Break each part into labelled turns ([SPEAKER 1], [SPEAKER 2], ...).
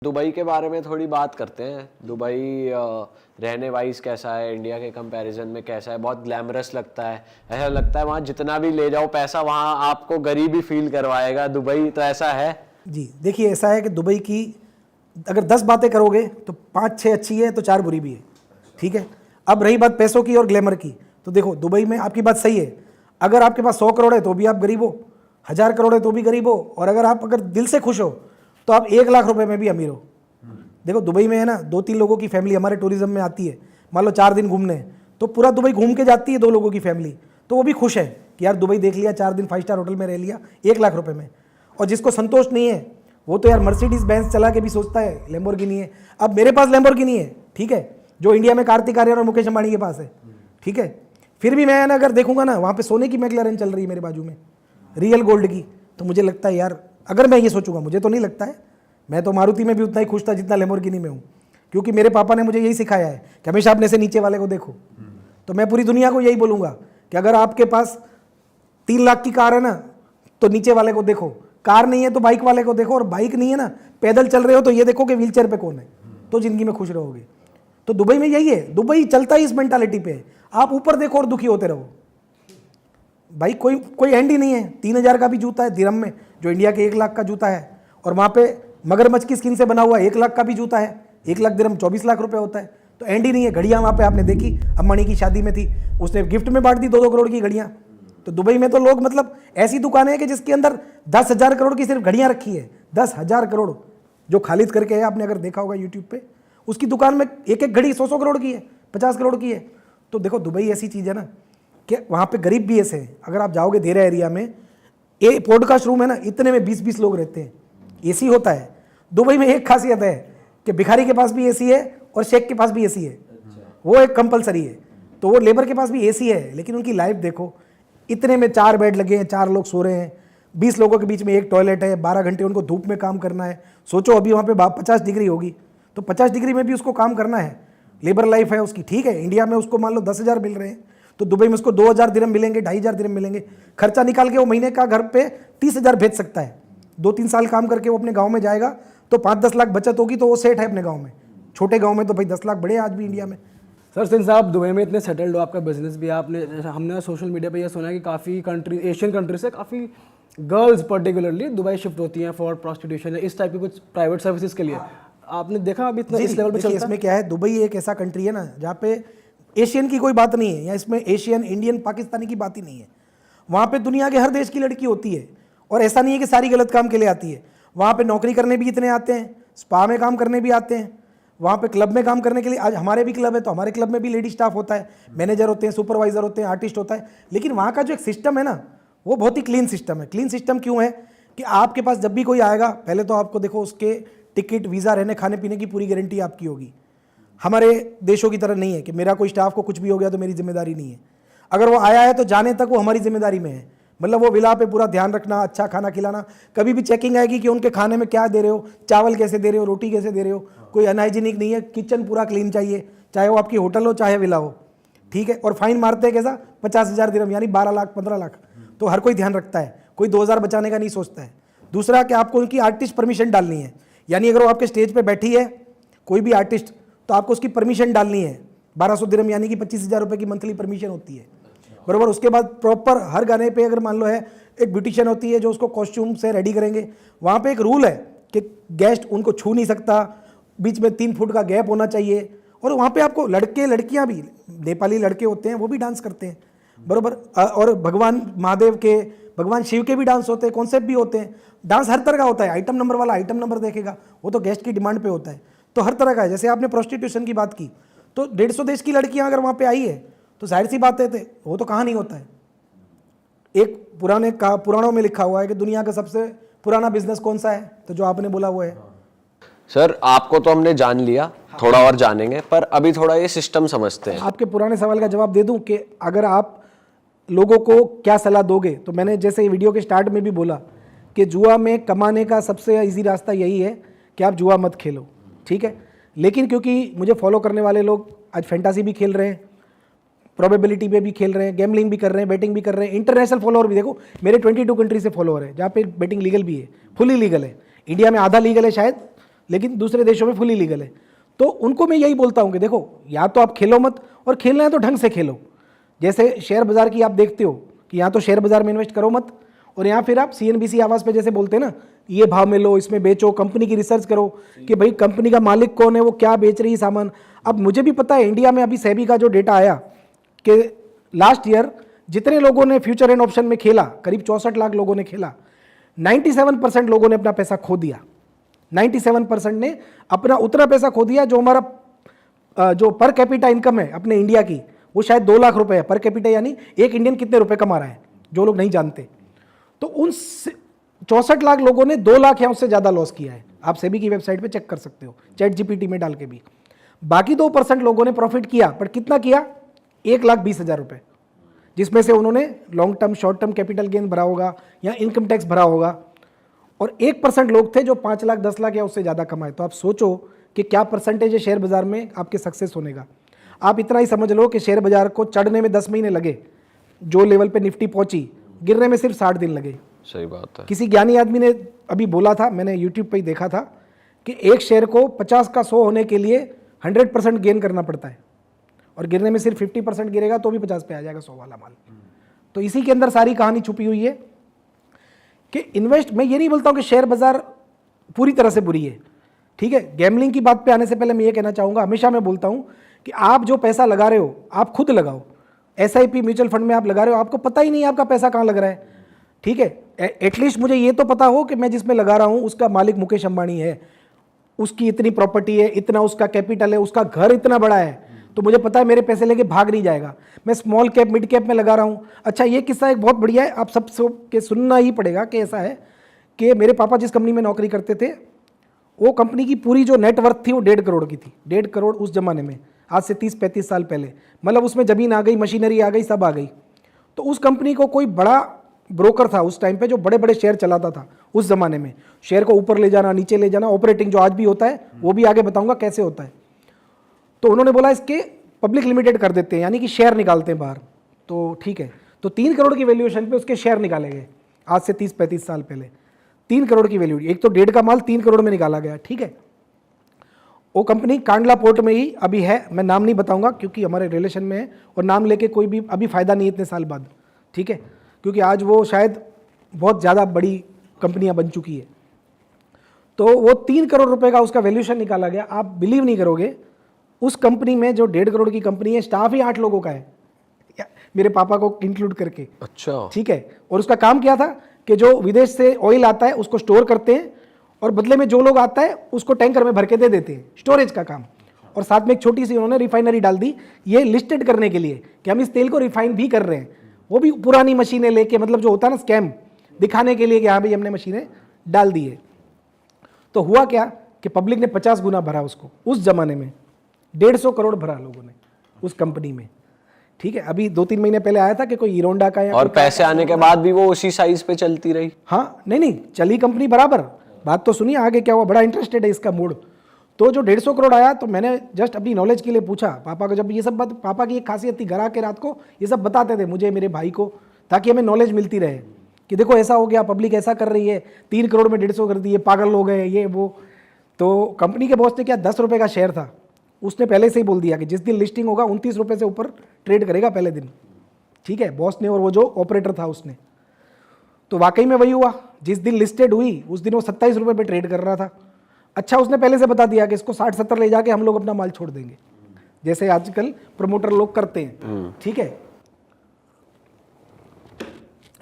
[SPEAKER 1] Dubai के बारे में थोड़ी बात करते हैं। दुबई रहने वाइज कैसा है, इंडिया के कंपैरिजन में कैसा है? बहुत ग्लैमरस लगता है, ऐसा लगता है वहाँ जितना भी ले जाओ पैसा वहाँ आपको गरीबी फील करवाएगा। दुबई तो ऐसा है?
[SPEAKER 2] जी देखिए, ऐसा है कि दुबई की अगर 10 बातें करोगे तो 5-6 अच्छी है तो 4 बुरी भी है। ठीक है, अब रही बात पैसों की और ग्लैमर की, तो देखो दुबई में आपकी बात सही है। अगर आपके पास 100 करोड़ है तो भी आप गरीब हो, 1000 करोड़ है तो भी गरीब हो, और अगर दिल से खुश हो तो आप 1 लाख रुपए में भी अमीर हो। देखो दुबई में है ना, 2-3 लोगों की फैमिली हमारे टूरिज्म में आती है, मान लो 4 दिन घूमने, तो पूरा दुबई घूम के जाती है 2 लोगों की फैमिली, तो वो भी खुश है कि यार दुबई देख लिया, 4 दिन 5 स्टार होटल में रह लिया 1 लाख रुपए में। और जिसको संतोष नहीं है वो तो यार मर्सिडीज बेंज चला के भी सोचता है लैम्बोर्गिनी है। अब मेरे पास लैम्बोर्गिनी है, ठीक है, जो इंडिया में कार्तिक आर्यन और मुकेश अंबानी के पास है, ठीक है, फिर भी मैं ना अगर देखूंगा ना वहाँ पे सोने की मैकलैरेन चल रही है मेरे बाजू में, रियल गोल्ड की, तो मुझे लगता है यार, अगर मैं ये सोचूंगा, मुझे तो नहीं लगता है, मैं तो मारुति में भी उतना ही खुश था जितना लैम्बोर्गिनी में हूँ, क्योंकि मेरे पापा ने मुझे यही सिखाया है कि हमेशा अपने से नीचे वाले को देखो। तो मैं पूरी दुनिया को यही बोलूँगा कि अगर आपके पास 3 लाख की कार है ना तो नीचे वाले को देखो, कार नहीं है तो बाइक वाले को देखो, और बाइक नहीं है ना पैदल चल रहे हो तो ये देखो कि व्हीलचेयर पे कौन है, तो जिंदगी में खुश रहोगे। तो दुबई में यही है, दुबई चलता ही इस मेंटालिटी पे, आप ऊपर देखो और दुखी होते रहो। भाई कोई एंड ही नहीं है। 3000 का भी जूता है दिरहम में, जो इंडिया के 1 लाख का जूता है, और वहाँ पे मगरमच्छ की स्किन से बना हुआ 1 लाख का भी जूता है, 1 लाख दिरहम 24 लाख रुपए होता है। तो एंड ही नहीं है। घड़ियाँ वहाँ पे आपने देखी, अंबानी की शादी में थी, उसने गिफ्ट में बांट दी 2-2 करोड़ की घड़ियाँ। तो दुबई में तो लोग मतलब ऐसी दुकानें हैं कि जिसके अंदर 10,000 करोड़ की सिर्फ घड़ियाँ रखी है, 10,000 करोड़, जो खालिद करके है, आपने अगर देखा होगा यूट्यूब पे, उसकी दुकान में एक एक घड़ी 100-100 करोड़ की है, 50 करोड़ की है। तो देखो दुबई ऐसी चीज़ है ना कि वहाँ पे गरीब भी ऐसे हैं। अगर आप जाओगे देरा एरिया में, ये पॉडकास्ट रूम है ना, इतने में 20-20 लोग रहते हैं, एसी होता है। दुबई में एक खासियत है कि भिखारी के पास भी एसी है और शेख के पास भी एसी है, वो एक कंपलसरी है। तो वो लेबर के पास भी एसी है, लेकिन उनकी लाइफ देखो, इतने में 4 बेड लगे हैं, 4 लोग सो रहे हैं, 20 लोगों के बीच में एक टॉयलेट है, 12 घंटे उनको धूप में काम करना है। सोचो अभी वहाँ पे 50 डिग्री होगी, तो 50 डिग्री में भी उसको काम करना है। लेबर लाइफ है उसकी, ठीक है। इंडिया में उसको मान लो 10,000 मिल रहे हैं, तो दुबई में उसको 2,000 दिरहम मिलेंगे, 2,500 दिरहम मिलेंगे। खर्चा निकाल के वो महीने का घर पे 30,000 भेज सकता है। 2-3 साल काम करके वो अपने गाँव में जाएगा तो 5-10 लाख बचत होगी, तो वो सेट है अपने गाँव में। छोटे गाँव में तो भाई 10 लाख बड़े आज भी इंडिया में।
[SPEAKER 3] सर सिंस आप दुबई में इतने सेटल्ड हो, आपका बिजनेस भी, आपने हमने सोशल मीडिया पे ये सुना है कि काफ़ी कंट्री, एशियन कंट्री से काफ़ी गर्ल्स पर्टिकुलरली दुबई शिफ्ट होती हैं फॉर प्रोस्टिट्यूशन, इस टाइप की कुछ प्राइवेट सर्विसेज के लिए। आपने देखा अभी इतना इस लेवल पे चलता है?
[SPEAKER 2] इसमें क्या है, दुबई एक ऐसा कंट्री है ना जहाँ पे एशियन की कोई बात नहीं है, या इसमें एशियन, इंडियन, पाकिस्तानी की बात ही नहीं है। वहाँ पे दुनिया के हर देश की लड़की होती है, और ऐसा नहीं है कि सारी गलत काम के लिए आती है। वहाँ पे नौकरी करने भी इतने आते हैं, स्पा में काम करने भी आते हैं, वहाँ पे क्लब में काम करने के लिए, आज हमारे भी क्लब है तो हमारे क्लब में भी लेडी स्टाफ होता है, मैनेजर होते हैं, सुपरवाइजर होते हैं, आर्टिस्ट होता है। लेकिन वहाँ का जो एक सिस्टम है ना, वो बहुत ही क्लीन सिस्टम है। क्लीन सिस्टम क्यों है कि आपके पास जब भी कोई आएगा, पहले तो आपको देखो उसके टिकट, वीज़ा, रहने खाने पीने की पूरी गारंटी आपकी होगी। हमारे देशों की तरह नहीं है कि मेरा कोई स्टाफ को कुछ भी हो गया तो मेरी जिम्मेदारी नहीं है। अगर वो आया है तो जाने तक वो हमारी जिम्मेदारी में है। मतलब वो विला पे पूरा ध्यान रखना, अच्छा खाना खिलाना, कभी भी चेकिंग आएगी कि उनके खाने में क्या दे रहे हो, चावल कैसे दे रहे हो, रोटी कैसे दे रहे हो, कोई अनहाइजीनिक नहीं है। किचन पूरा क्लीन चाहिए, चाहे वो आपकी होटल हो चाहे विला हो, ठीक है। और फाइन मारते हैं कैसा, 50,000 दिरहम, यानी 12 लाख 15 लाख। तो हर कोई ध्यान रखता है, कोई 2,000 बचाने का नहीं सोचता है। दूसरा कि आपको उनकी आर्टिस्ट परमिशन डालनी है, यानी अगर वो आपके स्टेज पर बैठी है कोई भी आर्टिस्ट, तो आपको उसकी परमिशन डालनी है। 1200 दिरहम यानी कि 25,000 रुपये की मंथली परमिशन होती है, बराबर। उसके बाद प्रॉपर हर गाने पे अगर मान लो है, एक ब्यूटिशियन होती है जो उसको कॉस्ट्यूम से रेडी करेंगे। वहाँ पे एक रूल है कि गेस्ट उनको छू नहीं सकता, बीच में 3 फुट का गैप होना चाहिए। और वहाँ पे आपको लड़के लड़कियाँ भी, नेपाली लड़के होते हैं वो भी डांस करते हैं, बराबर। और भगवान महादेव के, भगवान शिव के भी डांस होते हैं, कॉन्सेप्ट भी होते हैं। डांस हर तरह का होता है। आइटम नंबर वाला आइटम नंबर देखेगा, वो तो गेस्ट की डिमांड पे होता है। तो हर तरह का है। जैसे आपने प्रोस्टिट्यूशन की बात की, तो 150 देश की लड़कियां अगर वहाँ पे आई है तो जाहिर सी बात है वो तो कहाँ नहीं होता है। एक पुराणों में लिखा हुआ है कि दुनिया का सबसे पुराना बिजनेस कौन सा है, तो जो आपने बोला वो है।
[SPEAKER 1] सर आपको तो हमने जान लिया, थोड़ा और जानेंगे, पर अभी थोड़ा ये सिस्टम समझते हैं।
[SPEAKER 2] आपके पुराने सवाल का जवाब दे दूं कि अगर आप लोगों को क्या सलाह दोगे, तो मैंने जैसे वीडियो के स्टार्ट में भी बोला कि जुआ में कमाने का सबसे ईजी रास्ता यही है कि आप जुआ मत खेलो, ठीक है। लेकिन क्योंकि मुझे फॉलो करने वाले लोग आज फैंटासी भी खेल रहे हैं, प्रोबेबिलिटी पे भी खेल रहे हैं, गैमलिंग भी कर रहे हैं, बेटिंग भी कर रहे हैं, इंटरनेशनल फॉलोअर भी देखो मेरे 22 कंट्री से फॉलोअर है, जहाँ पे बेटिंग लीगल भी है, फुली लीगल है। इंडिया में आधा लीगल है शायद, लेकिन दूसरे देशों में फुली लीगल है। तो उनको मैं यही बोलता हूँ कि देखो, या तो आप खेलो मत, और खेलना है तो ढंग से खेलो। जैसे शेयर बाजार की आप देखते हो कि यहाँ तो शेयर बाजार में इन्वेस्ट करो मत, और यहाँ फिर आप CNBC आवाज़ पे जैसे बोलते हैं ना, ये भाव में लो, इसमें बेचो, कंपनी की रिसर्च करो कि भाई कंपनी का मालिक कौन है, वो क्या बेच रही है सामान। अब मुझे भी पता है, इंडिया में अभी सेबी का जो डेटा आया कि लास्ट ईयर जितने लोगों ने फ्यूचर एंड ऑप्शन में खेला, करीब 64 लाख लोगों ने खेला, 97% लोगों ने अपना पैसा खो दिया। 97% ने अपना उतना पैसा खो दिया जो हमारा जो पर कैपिटा इनकम है अपने इंडिया की, वो शायद 2 लाख रुपए है पर कैपिटा, यानी एक इंडियन कितने रुपए कमा रहा है, जो लोग नहीं जानते। तो उन 64 लाख लोगों ने 2 लाख या उससे ज़्यादा लॉस किया है। आप सेबी की वेबसाइट पे चेक कर सकते हो, ChatGPT में डाल के भी। बाकी 2% लोगों ने प्रॉफिट किया, पर कितना किया? 1,20,000 रुपये, जिसमें से उन्होंने long term short term capital gain भरा होगा या इनकम टैक्स भरा होगा। और 1% लोग थे जो 5 लाख 10 लाख या उससे ज़्यादा कमाए। तो आप सोचो कि क्या परसेंटेज है शेयर बाजार में आपके सक्सेस होने का। आप इतना ही समझ लो कि शेयर बाजार को चढ़ने में 10 महीने लगे, जो लेवल पे निफ्टी पहुंची, गिरने में सिर्फ 60 दिन लगे।
[SPEAKER 1] सही बात है।
[SPEAKER 2] किसी ज्ञानी आदमी ने अभी बोला था, मैंने यूट्यूब पे ही देखा था, कि एक शेयर को 50 का 100 होने के लिए 100% गेन करना पड़ता है, और गिरने में सिर्फ 50% गिरेगा तो भी 50 पे आ जाएगा 100 वाला माल। तो इसी के अंदर सारी कहानी छुपी हुई है कि इन्वेस्ट, मैं ये नहीं बोलता हूँ कि शेयर बाजार पूरी तरह से बुरी है, ठीक है। गैम्बलिंग की बात पे आने से पहले मैं ये कहना चाहूँगा, हमेशा मैं बोलता हूँ कि आप जो पैसा लगा रहे हो आप खुद लगाओ। SIP म्यूचुअल फंड में आप लगा रहे हो, आपको पता ही नहीं आपका पैसा कहाँ लग रहा है, ठीक है। एटलीस्ट मुझे ये तो पता हो कि मैं जिसमें लगा रहा हूँ उसका मालिक मुकेश अंबानी है, उसकी इतनी प्रॉपर्टी है, इतना उसका कैपिटल है, उसका घर इतना बड़ा है, तो मुझे पता है मेरे पैसे लेके भाग नहीं जाएगा। मैं स्मॉल कैप मिड कैप में लगा रहा हूँ। अच्छा, ये किस्सा एक बहुत बढ़िया है, आप सब के सुनना ही पड़ेगा कि ऐसा है कि मेरे पापा जिस कंपनी में नौकरी करते थे, वो कंपनी की पूरी जो नेटवर्थ थी वो 1.5 करोड़ की थी। 1.5 करोड़ उस जमाने में, आज से 30-35 साल पहले, मतलब उसमें ज़मीन आ गई, मशीनरी आ गई, सब आ गई। तो उस कंपनी को कोई बड़ा ब्रोकर था उस टाइम पे जो बड़े बड़े शेयर चलाता था उस ज़माने में, शेयर को ऊपर ले जाना, नीचे ले जाना, ऑपरेटिंग जो आज भी होता है, वो भी आगे बताऊंगा कैसे होता है। तो उन्होंने बोला इसके पब्लिक लिमिटेड कर देते हैं, यानी कि शेयर निकालते हैं बाहर। तो ठीक है, तो 3 करोड़ की वैल्यूएशन पे उसके शेयर निकाले गए, आज से 30-35 साल पहले। 3 करोड़ की वैल्यू, एक तो 1.5 का माल 3 करोड़ में निकाला गया, ठीक है। वो कंपनी कांडला पोर्ट में ही अभी है, मैं नाम नहीं बताऊंगा क्योंकि हमारे रिलेशन में है, और नाम लेके कोई भी अभी फ़ायदा नहीं है इतने साल बाद, ठीक है, क्योंकि आज वो शायद बहुत ज़्यादा बड़ी कंपनियां बन चुकी है। तो वो 3 करोड़ रुपए का उसका वैल्यूएशन निकाला गया। आप बिलीव नहीं करोगे, उस कंपनी में जो 1.5 करोड़ की कंपनी है, स्टाफ ही 8 लोगों का है, मेरे पापा को इंक्लूड करके।
[SPEAKER 1] अच्छा,
[SPEAKER 2] ठीक है। और उसका काम क्या था कि जो विदेश से ऑयल आता है उसको स्टोर करते हैं, और बदले में जो लोग आता है उसको टैंकर में भर के दे देते हैं, स्टोरेज का काम। और साथ में एक छोटी सी उन्होंने रिफाइनरी डाल दी, ये लिस्टेड करने के लिए कि हम इस तेल को रिफाइन भी कर रहे हैं। वो भी पुरानी मशीनें लेके, मतलब जो होता है ना स्कैम दिखाने के लिए कि हाँ भाई हमने मशीनें डाल दी है। तो हुआ क्या कि पब्लिक ने 50 गुना भरा उसको, उस जमाने में 150 करोड़ भरा लोगों ने उस कंपनी में, ठीक है। अभी 2-3 महीने पहले आया था कि कोई हीरोंडा का या
[SPEAKER 1] और पैसे आने के बाद भी वो उसी साइज पे चलती रही।
[SPEAKER 2] हाँ, नहीं चली कंपनी बराबर। बात तो सुनिए आगे क्या हुआ, बड़ा इंटरेस्टेड है इसका मूड। तो जो 150 करोड़ आया, तो मैंने जस्ट अपनी नॉलेज के लिए पूछा पापा को, जब ये सब बात, पापा की एक खासियत थी, घर आके रात को ये सब बताते थे मुझे, मेरे भाई को, ताकि हमें नॉलेज मिलती रहे कि देखो ऐसा हो गया, पब्लिक ऐसा कर रही है, 3 करोड़ में 150 कर दिए, पागल हो गए ये वो। तो कंपनी के बॉस ने क्या, 10 रुपये का शेयर था, उसने पहले से ही बोल दिया कि जिस दिन लिस्टिंग होगा 29 रुपये से ऊपर ट्रेड करेगा पहले दिन, ठीक है, बॉस ने और वो जो ऑपरेटर था उसने। तो वाकई में वही हुआ, जिस दिन लिस्टेड हुई उस दिन वो 27 रुपये पे ट्रेड कर रहा था। अच्छा, उसने पहले से बता दिया कि इसको 60-70 ले जाके हम लोग अपना माल छोड़ देंगे, जैसे आजकल प्रमोटर लोग करते हैं, ठीक है।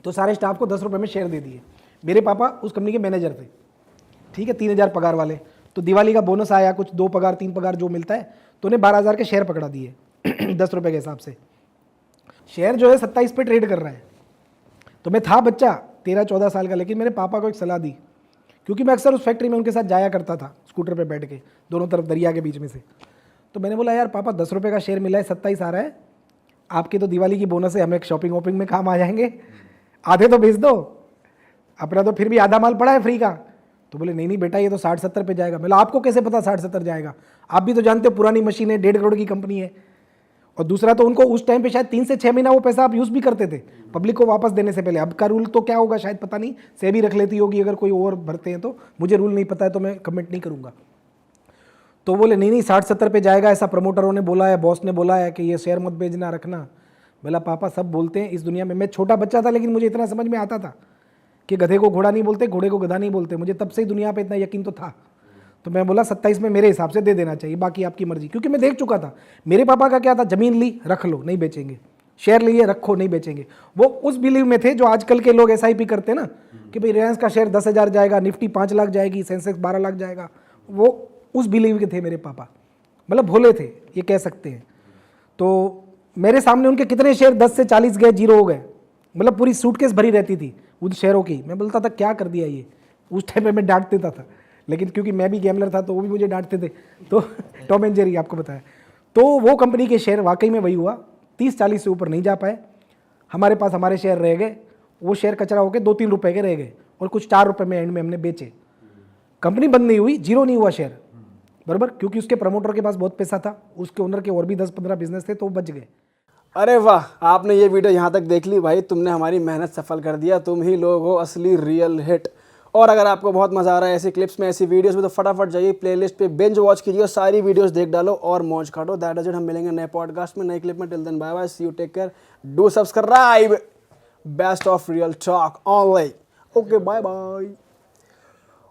[SPEAKER 2] तो सारे स्टाफ को 10 रुपये में शेयर दे दिए। मेरे पापा उस कंपनी के मैनेजर थे, ठीक है, 3000 पगार वाले। तो दिवाली का बोनस आया, कुछ 2 पगार 3 पगार जो मिलता है, तो उन्हें 12,000 के शेयर पकड़ा दिए 10 रुपये के हिसाब से। शेयर जो है 27 पे ट्रेड कर रहा है। तो मैं था बच्चा 13-14 साल का, लेकिन मेरे पापा को एक सलाह दी, क्योंकि मैं अक्सर उस फैक्ट्री में उनके साथ जाया करता था, स्कूटर पे बैठ के, दोनों तरफ दरिया के बीच में से। तो मैंने बोला यार पापा, 10 रुपये का शेयर मिला है, 27 आ रहा है, आपकी तो दिवाली की बोनस है, हमें शॉपिंग वॉपिंग में काम आ जाएंगे, आधे तो बेच दो, अपना तो फिर भी आधा माल पड़ा है फ्री का। तो बोले नहीं बेटा, ये तो 60-70 पे जाएगा। मतलब आपको कैसे पता 60-70 जाएगा, आप भी तो जानते हो पुरानी मशीन है, 1.5 करोड़ की कंपनी है। और दूसरा तो उनको उस टाइम पे शायद 3 से 6 महीना वो पैसा आप यूज़ भी करते थे पब्लिक को वापस देने से पहले। अब का रूल तो क्या होगा शायद पता नहीं, सेबी रख लेती होगी अगर कोई और भरते हैं तो, मुझे रूल नहीं पता है तो मैं कमेंट नहीं करूँगा। तो बोले नहीं नहीं 60-70 पे जाएगा, ऐसा प्रमोटरों ने बोला है, बॉस ने बोला है कि ये शेयर मत बेचना, रखना। बोला पापा सब बोलते हैं इस दुनिया में, मैं छोटा बच्चा था लेकिन मुझे इतना समझ में आता था कि गधे को घोड़ा नहीं बोलते, घोड़े को गधा नहीं बोलते। मुझे तब से ही दुनिया पे इतना यकीन तो था। तो मैं बोला 27 में मेरे हिसाब से दे देना चाहिए, बाकी आपकी मर्जी, क्योंकि मैं देख चुका था। मेरे पापा का क्या था, जमीन ली रख लो नहीं बेचेंगे, शेयर लिए रखो नहीं बेचेंगे। वो उस बिलीव में थे जो आजकल के लोग SIP करते हैं ना, कि भाई रिलायंस का शेयर 10,000 जाएगा, निफ्टी 5 लाख जाएगी, सेंसेक्स 12 लाख जाएगा। वो उस बिलीव के थे मेरे पापा, मतलब भोले थे ये कह सकते हैं। तो मेरे सामने उनके कितने शेयर 10 से 40 गए, जीरो हो गए, मतलब पूरी सूटकेस भरी रहती थी उन शेयरों की। मैं बोलता था क्या कर दिया ये, उस टाइम पे मैं डांट देता था, लेकिन क्योंकि मैं भी गैमलर था तो वो भी मुझे डांटते थे। तो टॉम एंड जेरी आपको बताया। तो वो कंपनी के शेयर वाकई में वही हुआ, 30-40 से ऊपर नहीं जा पाए। हमारे पास हमारे शेयर रह गए, वो शेयर कचरा होकर 2-3 रुपए के रह गए, और कुछ 4 रुपए में एंड में हमने बेचे। कंपनी बंद नहीं हुई, जीरो नहीं हुआ शेयर, बराबर, क्योंकि उसके प्रमोटर के पास बहुत पैसा था, उसके ओनर के और भी 10-15 बिजनेस थे, तो वो बच गए।
[SPEAKER 3] अरे वाह, आपने ये वीडियो यहाँ तक देख ली भाई, तुमने हमारी मेहनत सफल कर दिया। तुम ही लोग हो असली रियल हिट। और अगर आपको बहुत मजा आ रहा है ऐसी क्लिप्स में, ऐसी वीडियोस में, तो फटाफट जाइए प्लेलिस्ट पे, बिंज वॉच कीजिए, सारी वीडियोस देख डालो और मौज काटो। That is it. हम मिलेंगे नए पॉडकास्ट में, नए क्लिप में। Till then bye bye, see you, take care, do subscribe. Best of real talk online. Okay, bye bye.